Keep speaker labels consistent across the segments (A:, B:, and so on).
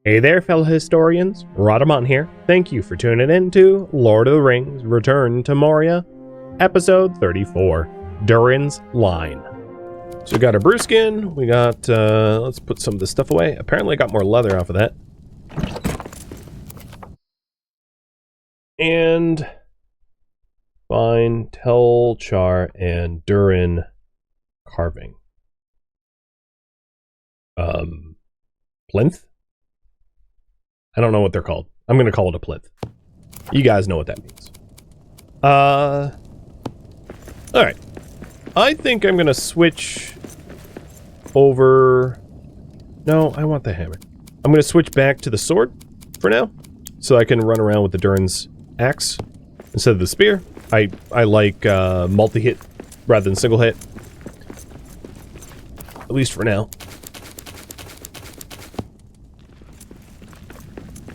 A: Hey there, fellow historians. Rhadamant here. Thank you for tuning in to Lord of the Rings Return to Moria, Episode 34, Durin's Line. So we got our brew skin, we got, let's put some of this stuff away. Apparently I got more leather off of that. And find Telchar and Durin carving. Plinth? I don't know what they're called. I'm going to call it a plinth. You guys know what that means. Alright. I think I'm going to switch over... No, I want the hammer. I'm going to switch back to the sword for now, so I can run around with the Durin's axe instead of the spear. I like multi-hit rather than single hit. At least for now.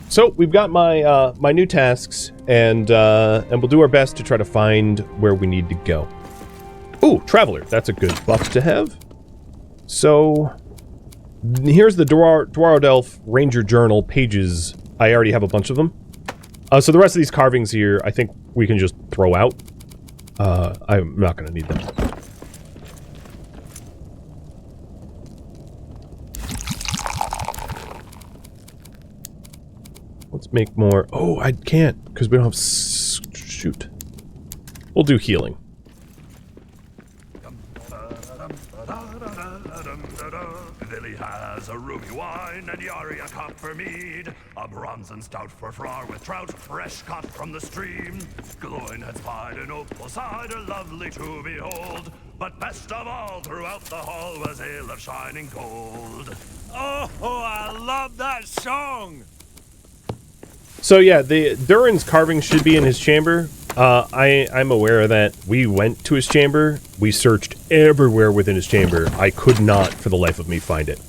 A: So we've got my my new tasks, and we'll do our best to try to find where we need to go. Ooh, Traveler. That's a good buff to have. So here's the Dwarf Ranger Journal pages. I already have a bunch of them. So the rest of these carvings here, I think we can just throw out. I'm not going to need them. Let's make more. Oh, I can't, because we don't have... Shoot. We'll do healing.
B: Lily has a ruby wine and Yari a copper mead, a bronzen stout for flour with trout, fresh caught from the stream. Gloin had spied an opal cider, lovely to behold, but best of all throughout the hall was ale of shining gold.
C: Oh, I love that song!
A: So yeah, the Durin's carving should be in his chamber. I'm aware of that. We went to his chamber. We searched everywhere within his chamber. I could not, for the life of me, find it.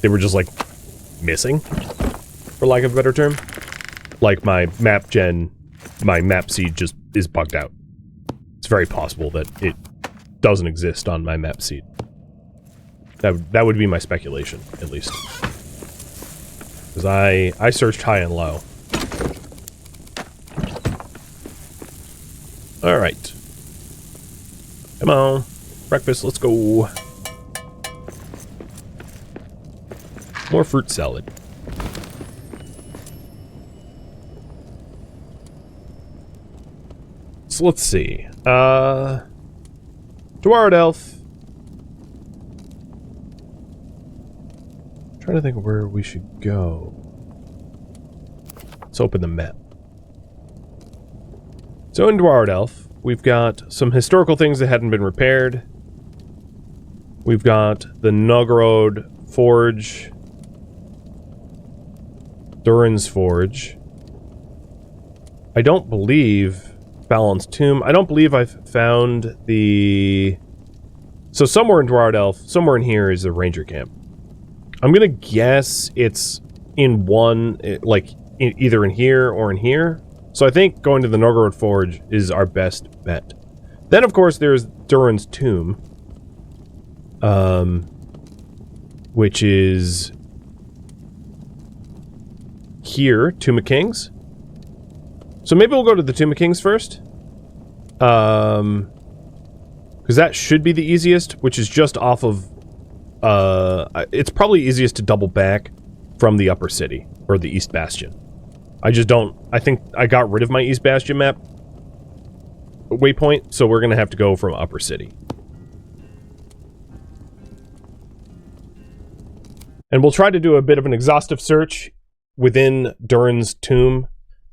A: They were just, like, missing, for lack of a better term. Like, my map seed just is bugged out. It's very possible that it doesn't exist on my map seed. That would be my speculation, at least. Because I searched high and low. Alright. Come on. Breakfast, let's go. More fruit salad. So let's see. Dwarf elf. Trying to think of where we should go. Let's open the map. So in Dwarf Elf, we've got some historical things that hadn't been repaired. We've got the Novgorod Forge. Durin's Forge. I don't believe... Balon's Tomb. I don't believe I've found the... So somewhere in Dwarf Elf, somewhere in here is a ranger camp. I'm gonna guess it's in one, like, either in here or in here. So I think going to the Novgorod Forge is our best bet. Then, of course, there's Durin's Tomb. Which is... here, Tomb of Kings. So maybe we'll go to the Tomb of Kings first. Because that should be the easiest, which is just off of... it's probably easiest to double back from the Upper City, or the East Bastion. I just don't... I think I got rid of my East Bastion map waypoint, so we're going to have to go from Upper City. And we'll try to do a bit of an exhaustive search within Durin's tomb.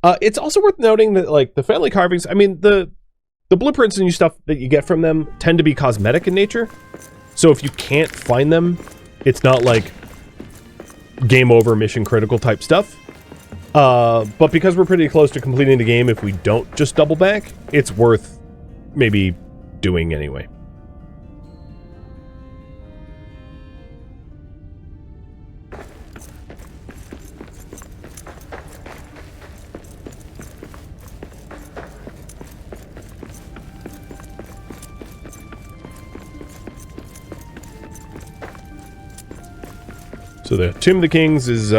A: It's also worth noting that, like, the family carvings... I mean, the blueprints and stuff that you get from them tend to be cosmetic in nature. So if you can't find them, it's not like game over, mission critical type stuff. But because we're pretty close to completing the game, if we don't just double back, it's worth maybe doing anyway. So So the Tomb of the Kings is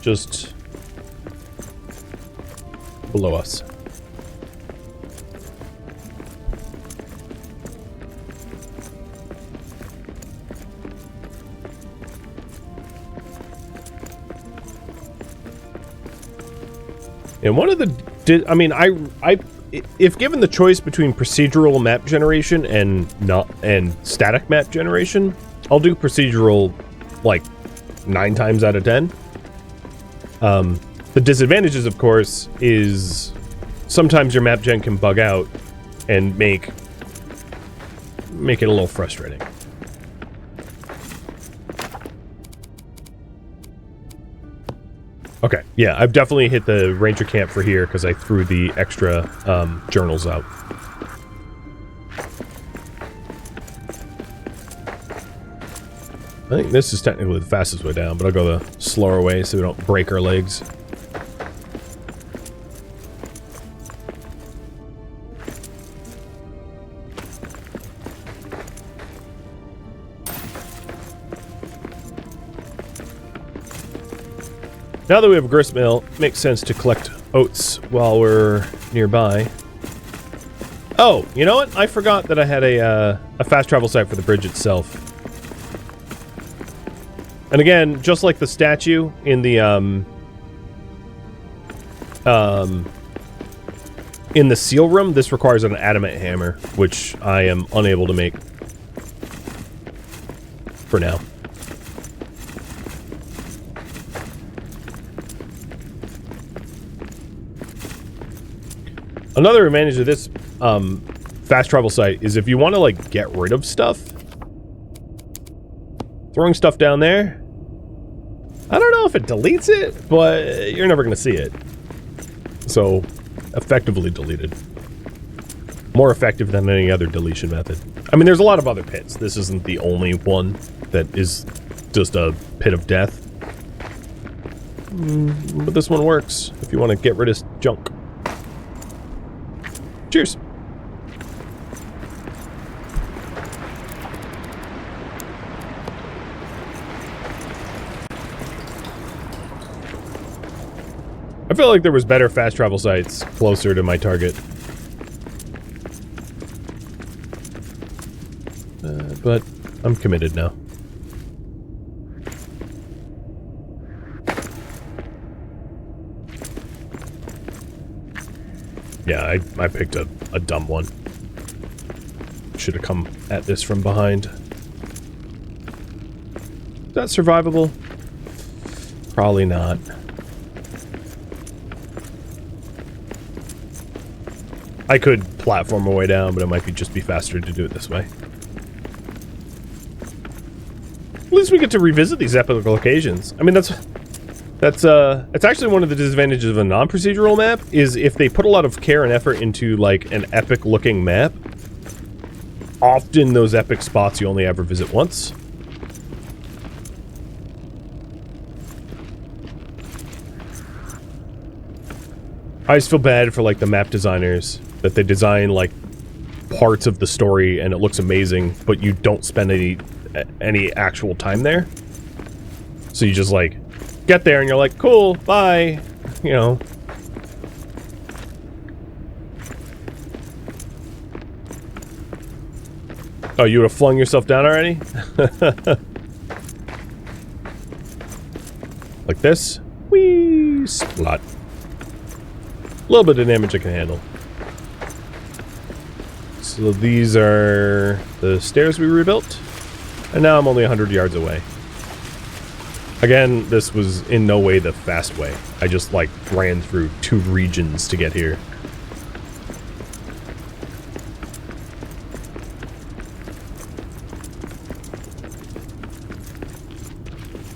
A: just below us. And one of the, I mean, if given the choice between procedural map generation and static map generation, I'll do procedural like 9 times out of 10. The disadvantages, of course, is sometimes your map gen can bug out and make it a little frustrating. Okay, yeah, I've definitely hit the ranger camp for here because I threw the extra journals out. I think this is technically the fastest way down, but I'll go the slower way so we don't break our legs. Now that we have a grist mill, it makes sense to collect oats while we're nearby. Oh, you know what? I forgot that I had a fast travel site for the bridge itself. And again, just like the statue in the seal room, this requires an adamant hammer, which I am unable to make for now. Another advantage of this fast travel site is if you want to like get rid of stuff, throwing stuff down there, I don't know if it deletes it, but you're never going to see it. So, effectively deleted. More effective than any other deletion method. I mean, there's a lot of other pits. This isn't the only one that is just a pit of death. But this one works if you want to get rid of junk. Cheers. I feel like there was better fast travel sites closer to my target. But I'm committed now. Yeah, I picked a dumb one. Should have come at this from behind. Is that survivable? Probably not. I could platform my way down, but it might just be faster to do it this way. At least we get to revisit these epic locations. I mean, it's actually one of the disadvantages of a non-procedural map, is if they put a lot of care and effort into, like, an epic-looking map, often those epic spots you only ever visit once. I just feel bad for, like, the map designers, that they design, like, parts of the story and it looks amazing, but you don't spend any actual time there. So you just, like, get there and you're like, cool, bye, you know. Oh, you would have flung yourself down already? Like this? Whee! Splat. A little bit of damage I can handle. So these are the stairs we rebuilt. And now I'm only 100 yards away. Again, this was in no way the fast way. I just, like, ran through 2 regions to get here.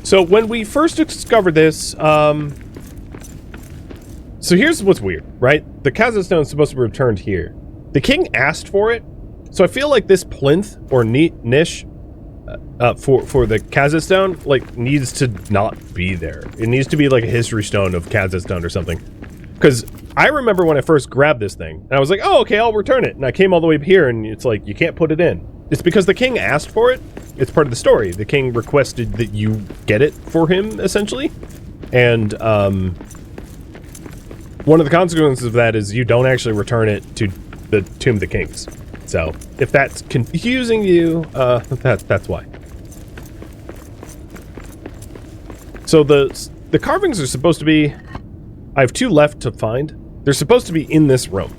A: So when we first discovered this, so here's what's weird, right? The Khazad Stone is supposed to be returned here. The king asked for it, so I feel like this plinth or niche for the Khazad Stone, like, needs to not be there. It needs to be like a history stone of Khazad Stone or something. Because I remember when I first grabbed this thing, and I was like, oh, okay, I'll return it. And I came all the way up here, and it's like, you can't put it in. It's because the king asked for it, it's part of the story. The king requested that you get it for him, essentially. And one of the consequences of that is you don't actually return it to the Tomb of the Kings. So if that's confusing you, that's why. So the carvings are supposed to be... I have 2 left to find. They're supposed to be in this room.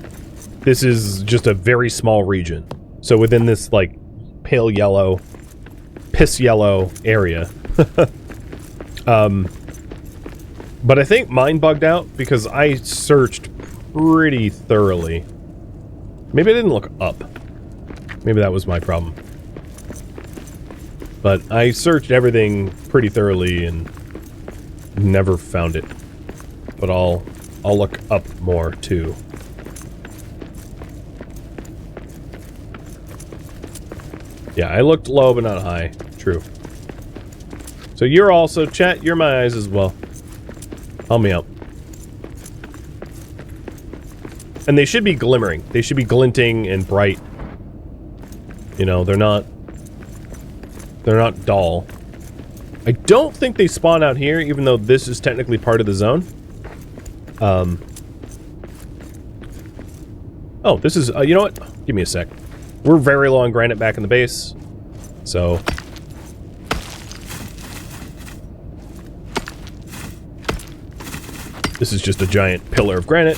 A: This is just a very small region. So within this, like, pale yellow, piss yellow area. But I think mine bugged out because I searched pretty thoroughly. Maybe I didn't look up. Maybe that was my problem. But I searched everything pretty thoroughly and never found it. But I'll look up more too. Yeah, I looked low but not high. True. So you're also, chat, you're my eyes as well. Help me out. And they should be glimmering. They should be glinting and bright. You know, they're not dull. I don't think they spawn out here, even though this is technically part of the zone. Oh, this is, you know what? Give me a sec. We're very low on granite back in the base. So... this is just a giant pillar of granite.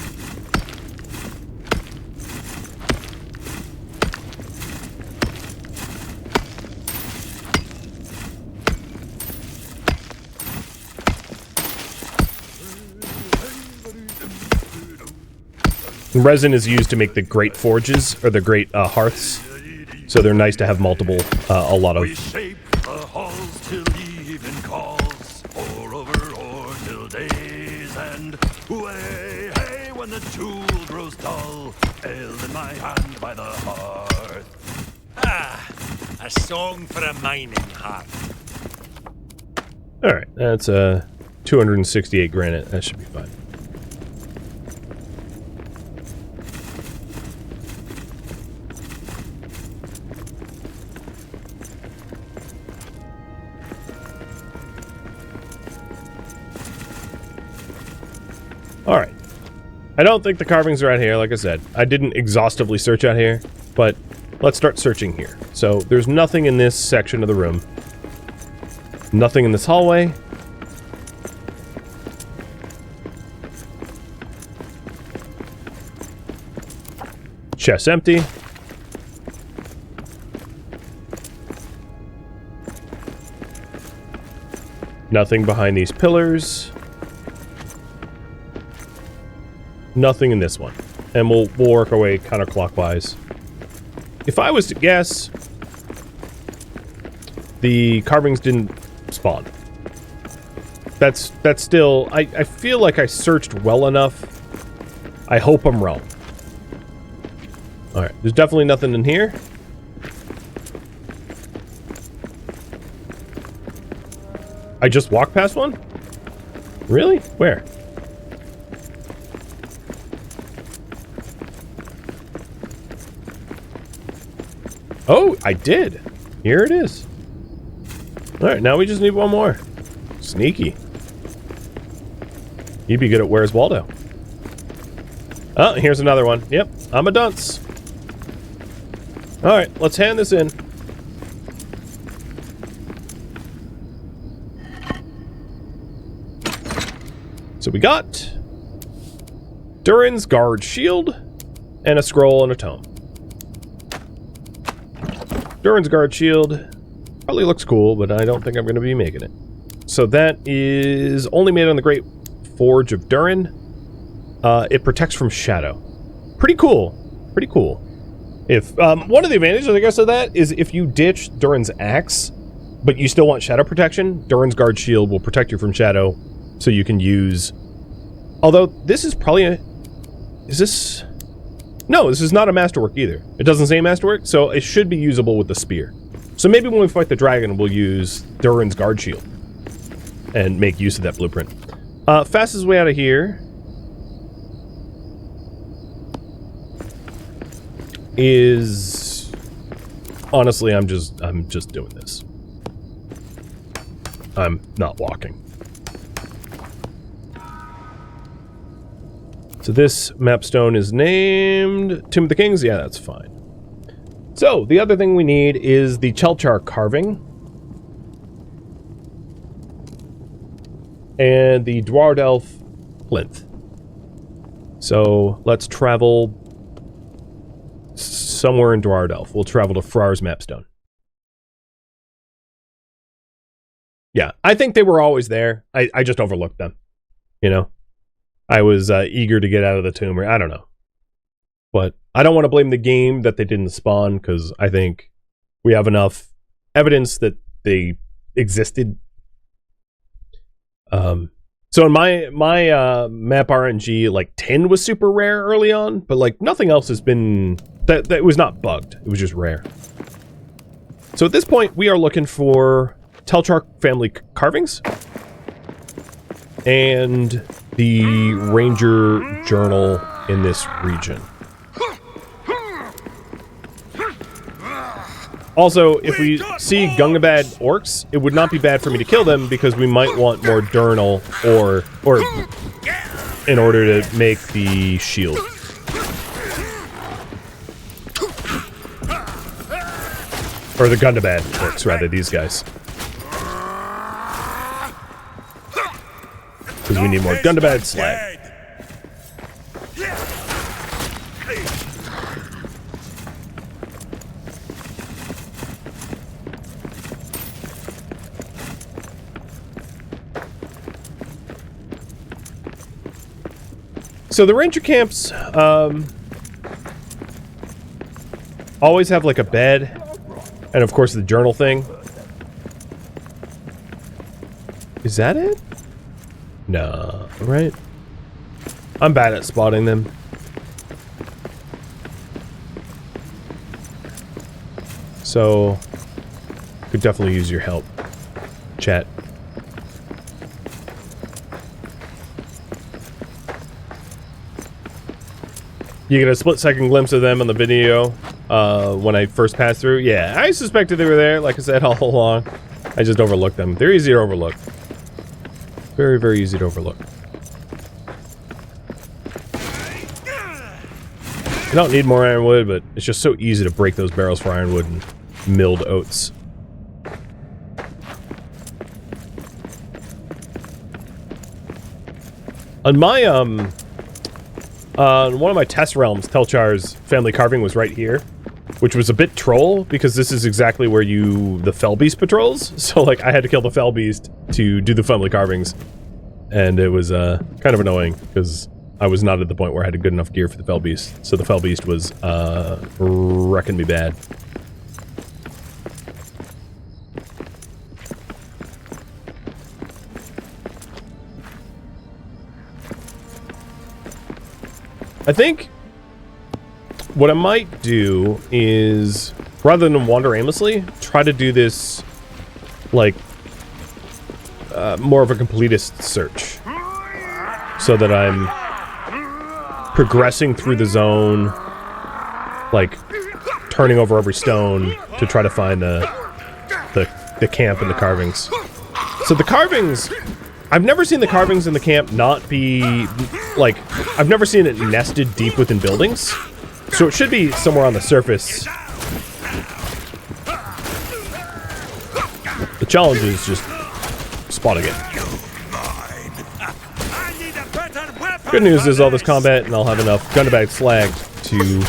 A: Resin is used to make the great forges, or the great hearths. So they're nice to have multiple, a lot of...
B: We shape the halls till even calls, or over or till days end. Way, hey, when the tool grows dull, held in my hand by the hearth.
C: Ah, a song for a mining hearth.
A: Alright, that's 268 granite. That should be fine. Alright. I don't think the carvings are out here, like I said. I didn't exhaustively search out here, but let's start searching here. So, there's nothing in this section of the room. Nothing in this hallway. Chest empty. Nothing behind these pillars. Nothing in this one. And we'll work our way counterclockwise. If I was to guess, the carvings didn't spawn. That's still... I feel like I searched well enough. I hope I'm wrong. Alright, there's definitely nothing in here. I just walked past one? Really? Where? Oh, I did. Here it is. Alright, now we just need one more. Sneaky. You'd be good at Where's Waldo. Oh, here's another one. Yep, I'm a dunce. Alright, let's hand this in. So we got Durin's Guard Shield and a scroll and a tome. Durin's Guard Shield probably looks cool, but I don't think I'm going to be making it. So that is only made on the Great Forge of Durin. It protects from shadow. Pretty cool. Pretty cool. If one of the advantages, I guess, of that is if you ditch Durin's axe, but you still want shadow protection, Durin's Guard Shield will protect you from shadow, so you can use... Although, this is probably a... Is this... No, this is not a masterwork either. It doesn't say masterwork, so it should be usable with the spear. So maybe when we fight the dragon, we'll use Durin's Guard Shield and make use of that blueprint. Fastest way out of here is... Honestly, I'm just doing this. I'm not walking. So this mapstone is named Tomb of the Kings. Yeah, that's fine. So the other thing we need is the Telchar carving. And the Dwarf plinth. So let's travel somewhere in Dwarf. We'll travel to Frar's mapstone. Yeah, I think they were always there. I just overlooked them. You know? I was eager to get out of the tomb, or I don't know. But I don't want to blame the game that they didn't spawn, because I think we have enough evidence that they existed. So in my map RNG, like tin was super rare early on, but like nothing else has been that was not bugged. It was just rare. So at this point, we are looking for Telchar family carvings and the Ranger journal in this region. Also, if we see Gungabad orcs, it would not be bad for me to kill them because we might want more Durnal or in order to make the shield. Or the Gundabad orcs, rather, these guys. Because we need more Gundabad slag. So the ranger camps always have like a bed, and of course the journal thing. Is that it? No, right? I'm bad at spotting them. So could definitely use your help, chat. You get a split-second glimpse of them on the video when I first passed through. Yeah, I suspected they were there, like I said, all along. I just overlooked them. They're easy to overlook. Very, very easy to overlook. I don't need more ironwood, but it's just so easy to break those barrels for ironwood and milled oats. On my, one of my test realms, Telchar's family carving was right here, which was a bit troll, because this is exactly where the Fell Beast patrols, so, like, I had to kill the Fell Beast to do the family carvings, and it was, kind of annoying, because I was not at the point where I had a good enough gear for the Fell Beast, so the Fell Beast was, wrecking me bad. I think what I might do is, rather than wander aimlessly, try to do this, like, more of a completist search. So that I'm progressing through the zone, like, turning over every stone to try to find the camp and the carvings. So the carvings... I've never seen the carvings in the camp not be, like, I've never seen it nested deep within buildings. So it should be somewhere on the surface. The challenge is just spotting it. Good news is all this combat, and I'll have enough Gundabad slag to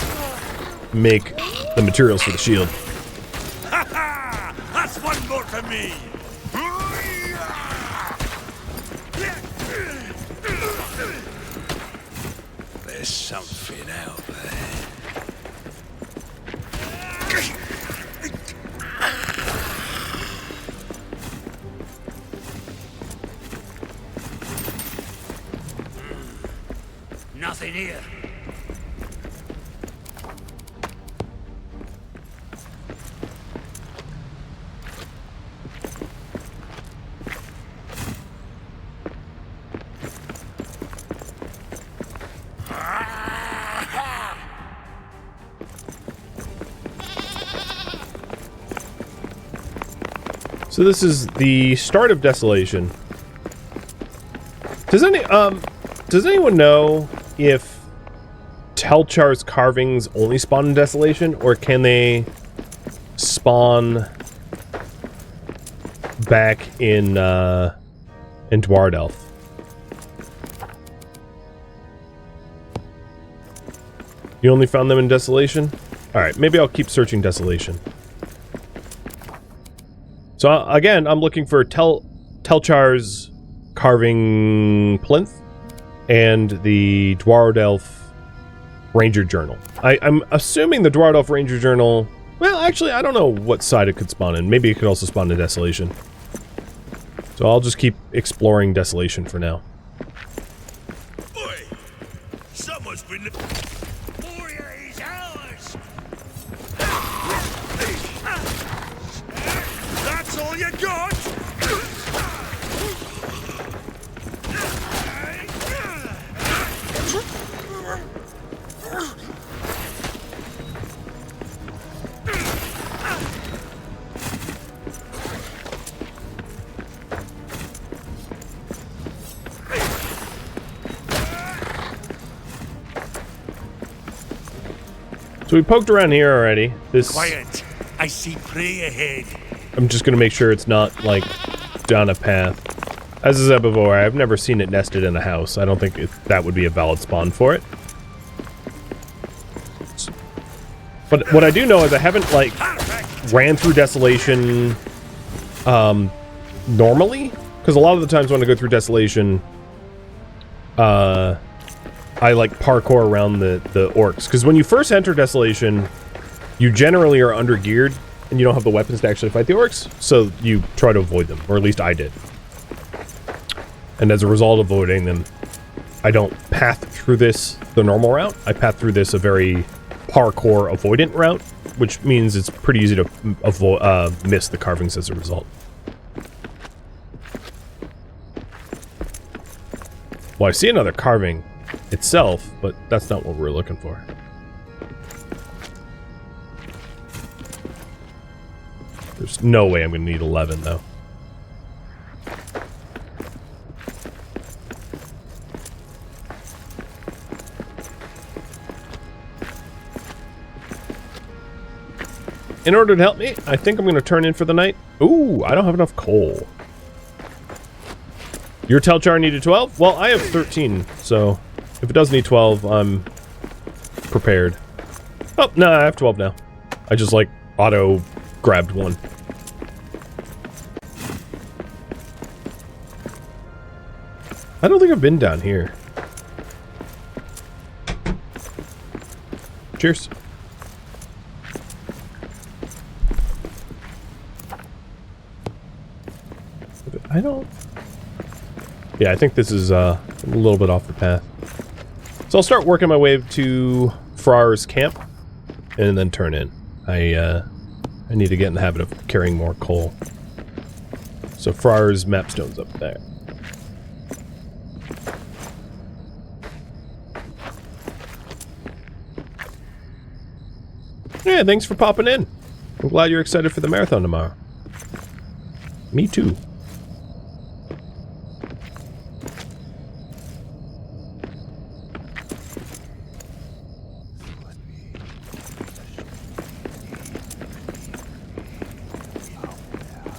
A: make the materials for the shield.
C: That's one more to me. There's something out there. Nothing here.
A: So this is the start of desolation. Does anyone know if Telchar's carvings only spawn in desolation, or can they spawn back in Dwarf? You only found them in desolation? Alright, maybe I'll keep searching desolation. So again, I'm looking for Telchar's carving plinth and the Dwarf Ranger Journal. I'm assuming the Dwarf Ranger Journal... Well, actually, I don't know what side it could spawn in. Maybe it could also spawn in desolation. So I'll just keep exploring desolation for now.
C: Oi! Someone's been... Moria is ours! That's all you got?
A: So we poked around here already. This...
C: Quiet. I see prey ahead.
A: I'm just gonna make sure it's not, like, down a path. As I said before, I've never seen it nested in a house. I don't think that would be a valid spawn for it. But what I do know is I haven't, like, ran through desolation, normally. Because a lot of the times when I go through desolation, I, like, parkour around the orcs. Because when you first enter desolation, you generally are under-geared, and you don't have the weapons to actually fight the orcs, so you try to avoid them, or at least I did. And as a result of avoiding them, I don't path through this the normal route. I path through this a very parkour avoidant route, which means it's pretty easy to miss the carvings as a result. Well, I see another carving itself, but that's not what we're looking for. There's no way I'm going to need 11, though. In order to help me, I think I'm going to turn in for the night. Ooh, I don't have enough coal. Your Telchar needed 12? Well, I have 13, so if it does need 12, I'm prepared. Oh, no, I have 12 now. I just, like, auto-grabbed one. I don't think I've been down here. Cheers. I don't... Yeah, I think this is a little bit off the path. So I'll start working my way to Frar's camp and then turn in. I need to get in the habit of carrying more coal. So Frar's mapstone's up there. Yeah, thanks for popping in. I'm glad you're excited for the marathon tomorrow. Me too.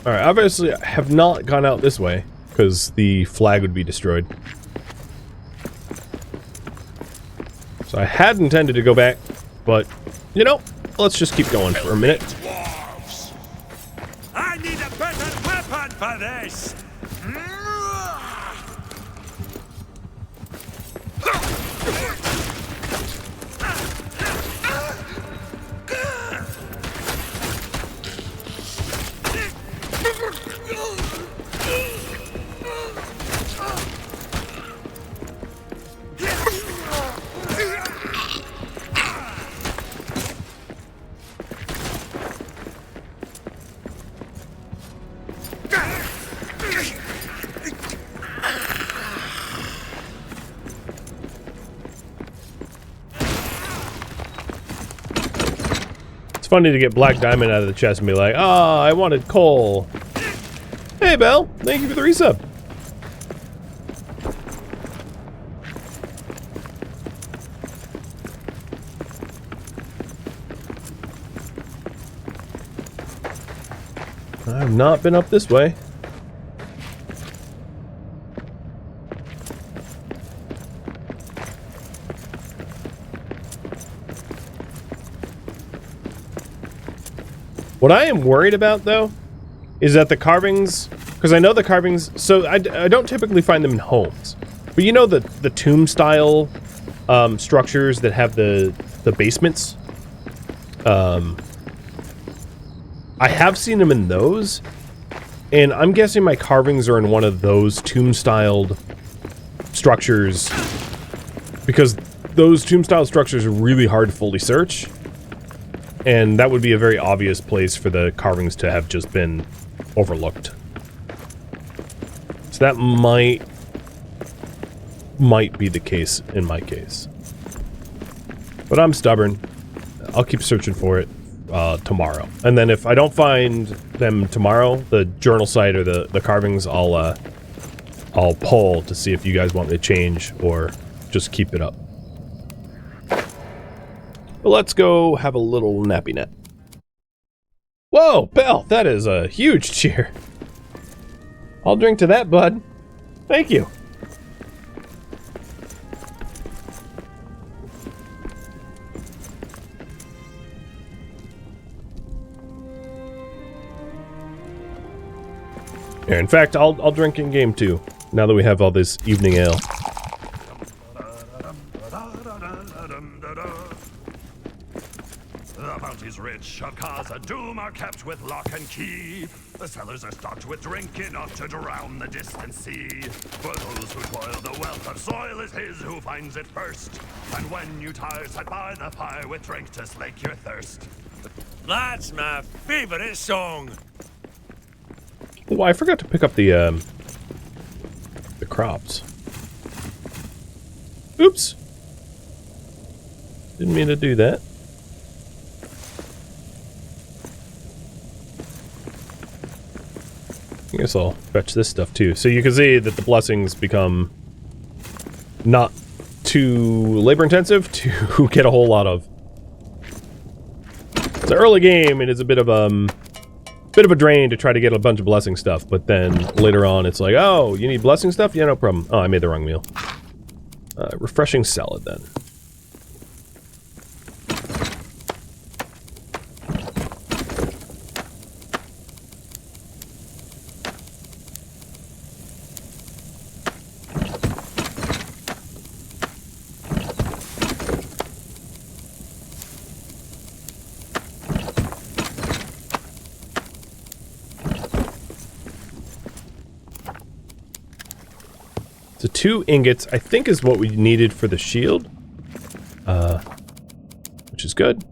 A: Alright, obviously I have not gone out this way, because the flag would be destroyed. So I had intended to go back, but, you know, let's just keep going for a minute.
C: Dwarves! I need a better weapon for this!
A: It's funny to get Black Diamond out of the chest and be like, oh, I wanted coal. Hey, Belle. Thank you for the resub. I've not been up this way. What I am worried about, though, is that the carvings, because I know the carvings, so I don't typically find them in homes, but you know the tomb style structures that have the basements. I have seen them in those, and I'm guessing my carvings are in one of those tomb-styled structures, because those tomb-style structures are really hard to fully search, and that would be a very obvious place for the carvings to have just been overlooked. So that might be the case in my case. But I'm stubborn. I'll keep searching for it. Tomorrow, and then if I don't find them tomorrow, the journal site or the carvings, I'll poll to see if you guys want me to change or just keep it up. But let's go have a little nappy nap. Whoa, Belle, that is a huge cheer. I'll drink to that, bud. Thank you. Yeah, in fact, I'll drink in game too, now that we have all this evening ale.
B: The bounty's rich of cause of doom are kept with lock and key. The cellars are stocked with drink enough to drown the distant sea. For those who toil, the wealth of soil is his who finds it first. And when you tire, sit by the fire with drink to slake your thirst.
C: That's my favorite song.
A: Oh, I forgot to pick up the crops. Oops. Didn't mean to do that. I guess I'll fetch this stuff too. So you can see that the blessings become not too labor intensive to get a whole lot of. It's an early game and it's a bit of a drain to try to get a bunch of blessing stuff, but then later on it's like, oh, you need blessing stuff? Yeah, no problem. Oh, I made the wrong meal. Refreshing salad then. So 2 ingots, I think, is what we needed for the shield. Which is good.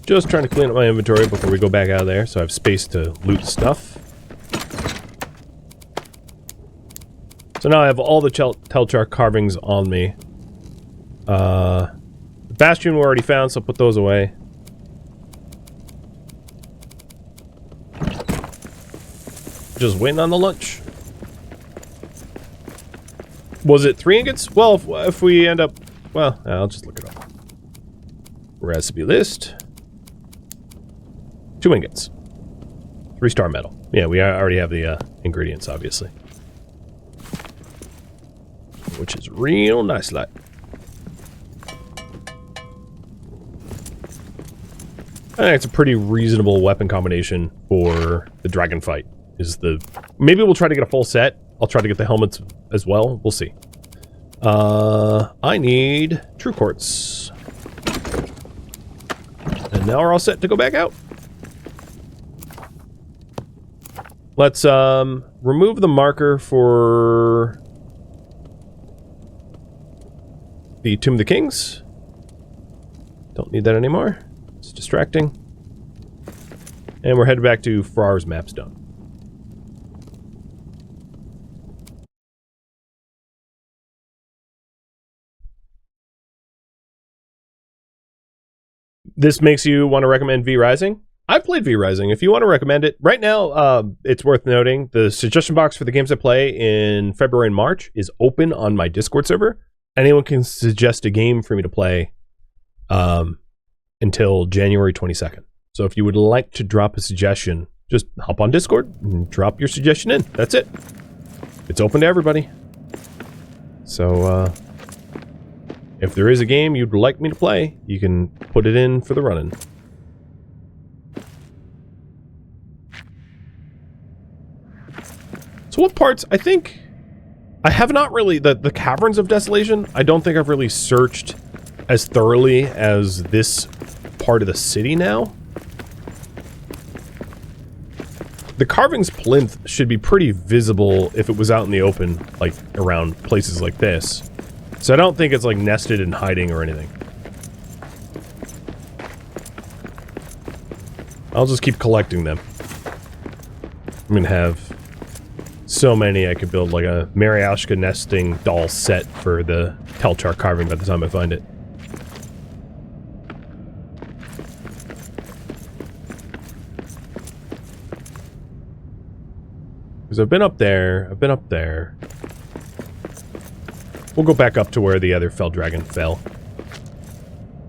A: Just trying to clean up my inventory before we go back out of there, so I have space to loot stuff. So now I have all the Telchar carvings on me. The Bastion we already found, so I'll put those away. Just waiting on the lunch. Was it 3 ingots? Well, if we end up... Well, I'll just look it up. Recipe list. 2 ingots. 3-star metal. Yeah, we already have the ingredients, obviously. Which is real nice, like. I think it's a pretty reasonable weapon combination for the dragon fight. Maybe we'll try to get a full set. I'll try to get the helmets as well. We'll see. I need true quartz. And now we're all set to go back out. Let's remove the marker for the Tomb of the Kings. Don't need that anymore. It's distracting. And we're headed back to Farr's Mapstone. this makes you want to recommend V-Rising. I've played V-Rising. If you want to recommend it, right now, it's worth noting the suggestion box for the games I play in February and March is open on my Discord server. Anyone can suggest a game for me to play until January 22nd. So if you would like to drop a suggestion, just hop on Discord and drop your suggestion in. That's it. It's open to everybody. So if there is a game you'd like me to play, you can put it in for the run-in. So what parts, I think, I have not really, the Caverns of Desolation, I don't think I've really searched as thoroughly as this part of the city now. The Carvings plinth should be pretty visible if it was out in the open, like around places like this. So I don't think it's like nested and hiding or anything. I'll just keep collecting them. I'm gonna have so many I could build like a Mariashka nesting doll set for the Telchar carving by the time I find it. Because I've been up there, We'll go back up to where the other fell dragon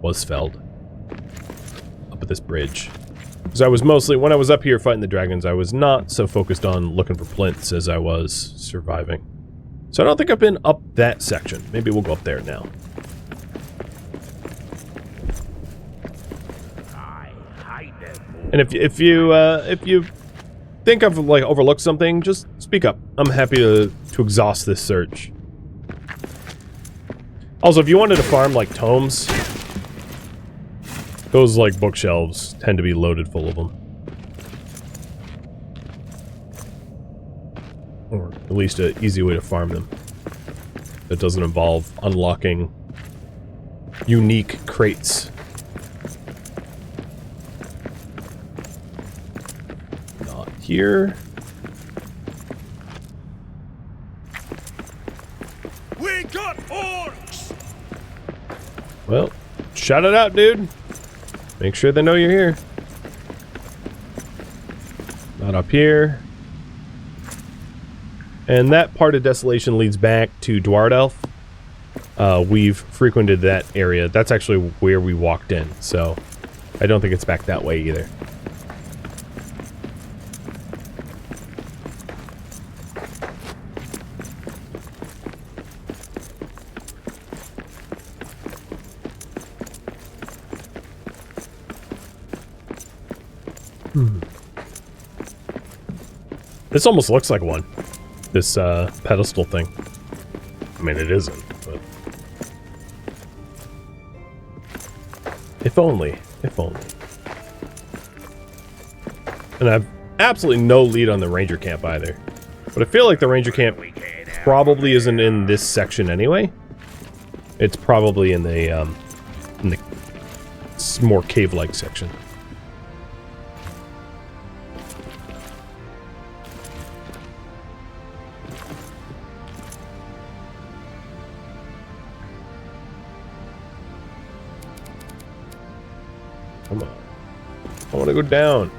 A: was felled. Up at this bridge. Because I was mostly, when I was up here fighting the dragons, I was not so focused on looking for plinths as I was surviving. So I don't think I've been up that section. Maybe we'll go up there now. And if you think I've like overlooked something, just speak up. I'm happy to exhaust this search. Also, if you wanted to farm like tomes, those like bookshelves tend to be loaded full of them. Or at least an easy way to farm them. That doesn't involve unlocking unique crates. Not here.
C: We got orcs!
A: Well, shout it out, dude. Make sure they know you're here. Not up here. And that part of Desolation leads back to Dwarf. We've frequented that area. That's actually where we walked in, so I don't think it's back that way either. This almost looks like one. This pedestal thing. I mean, it isn't, but if only. If only. And I have absolutely no lead on the ranger camp either. But I feel like the ranger camp probably isn't in this section anyway. It's probably in the more cave-like section. Come on. I want to go down.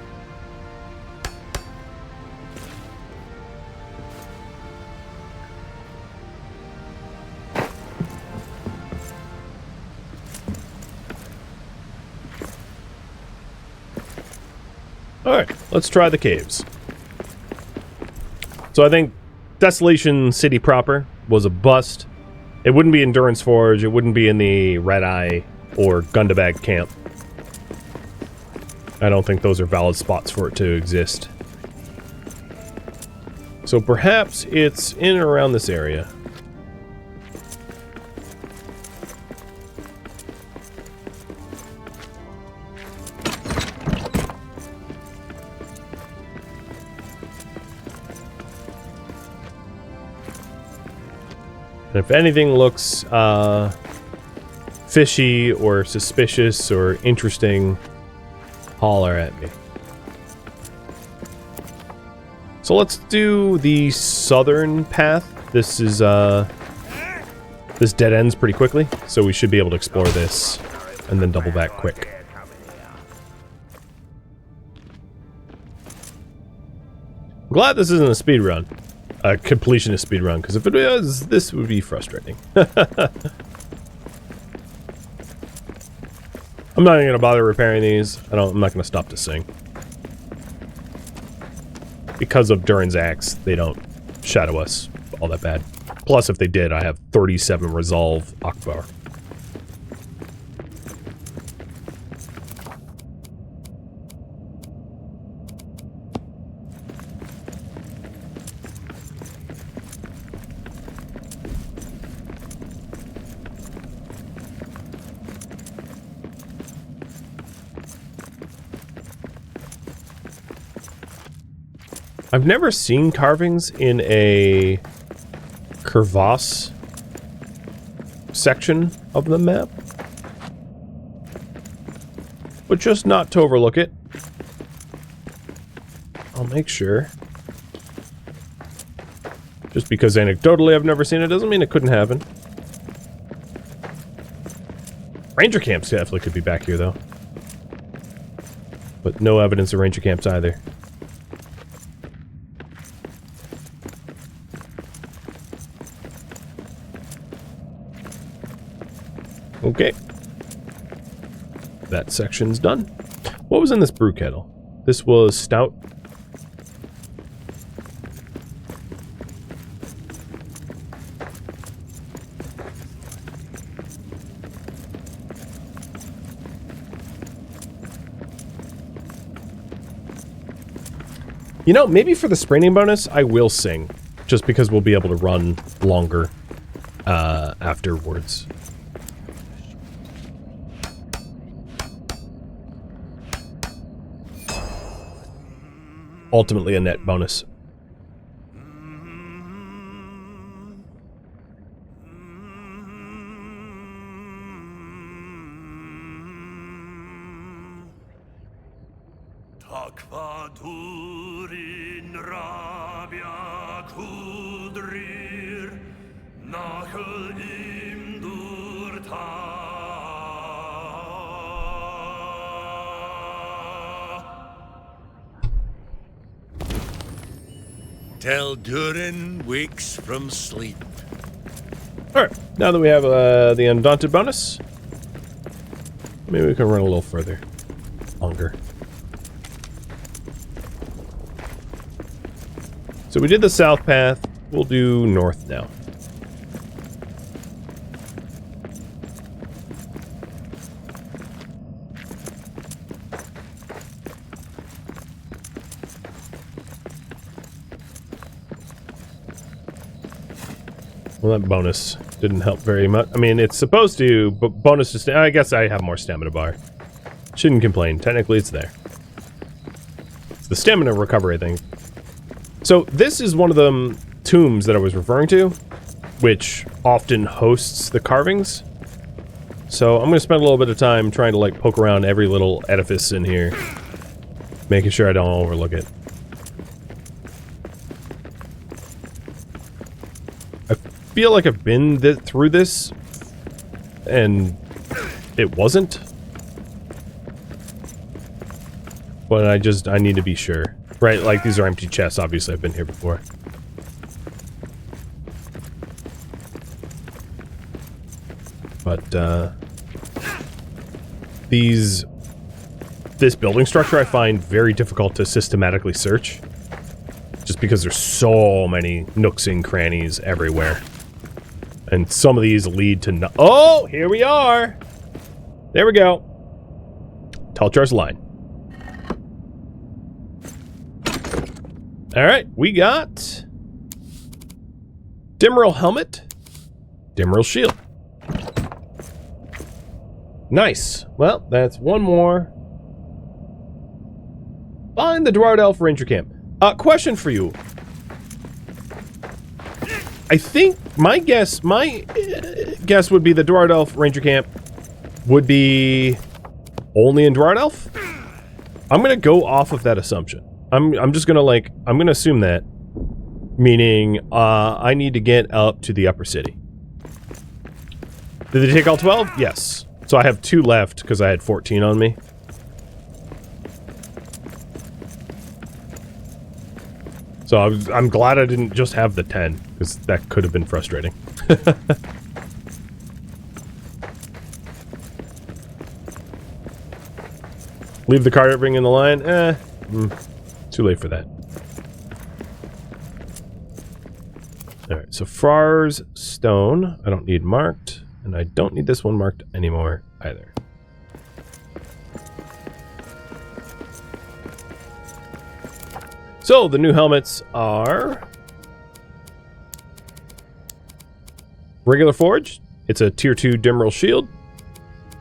A: Alright, let's try the caves. So I think Desolation City proper was a bust. It wouldn't be in Durin's Forge, it wouldn't be in the Red Eye or Gundabad camp. I don't think those are valid spots for it to exist. So perhaps it's in and around this area. And if anything looks fishy or suspicious or interesting, holler at me. So let's do the southern path. This is this dead ends pretty quickly, so we should be able to explore this and then double back quick. I'm glad this isn't a speed run. A completionist speed run, because if it was, this would be frustrating. I'm not even going to bother repairing these. I'm not going to stop to sing. Because of Durin's axe, they don't shadow us all that bad. Plus, if they did, I have 37 resolve Akbar. I've never seen carvings in a crevasse section of the map. But just not to overlook it. I'll make sure. Just because anecdotally I've never seen it doesn't mean it couldn't happen. Ranger camps definitely could be back here though. But no evidence of ranger camps either. Okay. That section's done. What was in this brew kettle? This was stout. You know, maybe for the sprinting bonus, I will sing. Just because we'll be able to run longer afterwards. Ultimately a net bonus.
B: Takva Durin Rabia Kudrir Nachel im Durta.
C: Till Durin wakes from sleep.
A: Alright, now that we have the Undaunted bonus, maybe we can run a little further. Longer. So we did the south path, we'll do north now. Well, that bonus didn't help very much. I mean, it's supposed to, but bonus to I guess I have more stamina bar. Shouldn't complain. Technically, it's there. It's the stamina recovery thing. So, this is one of the tombs that I was referring to, which often hosts the carvings. So, I'm going to spend a little bit of time trying to, like, poke around every little edifice in here, making sure I don't overlook it. I feel like I've been through this, and it wasn't. But I need to be sure. Right, like these are empty chests, obviously I've been here before. But, this building structure I find very difficult to systematically search. Just because there's so many nooks and crannies everywhere. And some of these lead to oh, here we are. There we go. Telchar's line. All right, we got Dimmeril helmet, Dimmeril shield. Nice. Well, that's one more. Find the Dwarf Elf Ranger Camp. Question for you. I think my guess would be the Dwarf Elf Ranger Camp would be only in Dwarf Elf. I'm gonna go off of that assumption. I'm just gonna I'm gonna assume that, meaning I need to get up to the upper city. Did they take all 12? Yes. So I have 2 left because I had 14 on me. So I'm glad I didn't just have the 10, because that could have been frustrating. Leave the carving in the line? Too late for that. Alright, so Frar's stone, I don't need marked, and I don't need this one marked anymore either. So, the new helmets are... regular forge. It's a tier 2 Dimmerl shield.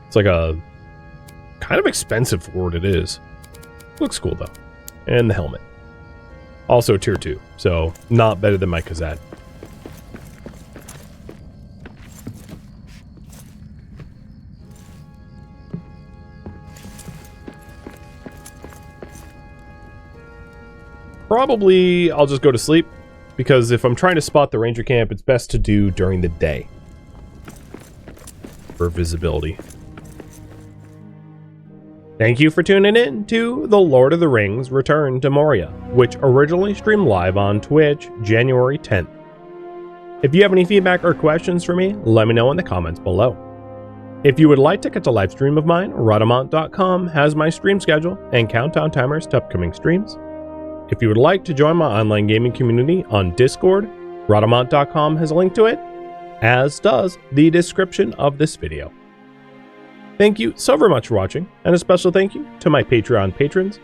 A: It's like a kind of expensive for what it is. Looks cool though. And the helmet. Also tier 2, so not better than my Khazad. Probably I'll just go to sleep, because if I'm trying to spot the ranger camp, it's best to do during the day for visibility. Thank you for tuning in to The Lord of the Rings Return to Moria, which originally streamed live on Twitch January 10th. If you have any feedback or questions for me, let me know in the comments below. If you would like to catch a live stream of mine, Rhadamant.com has my stream schedule and countdown timers to upcoming streams. If you would like to join my online gaming community on Discord, Rhadamant.com has a link to it, as does the description of this video. Thank you so very much for watching, and a special thank you to my Patreon patrons,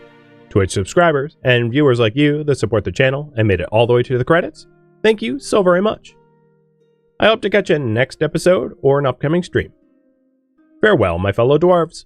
A: Twitch subscribers, and viewers like you that support the channel and made it all the way to the credits. Thank you so very much. I hope to catch you in the next episode or an upcoming stream. Farewell, my fellow dwarves.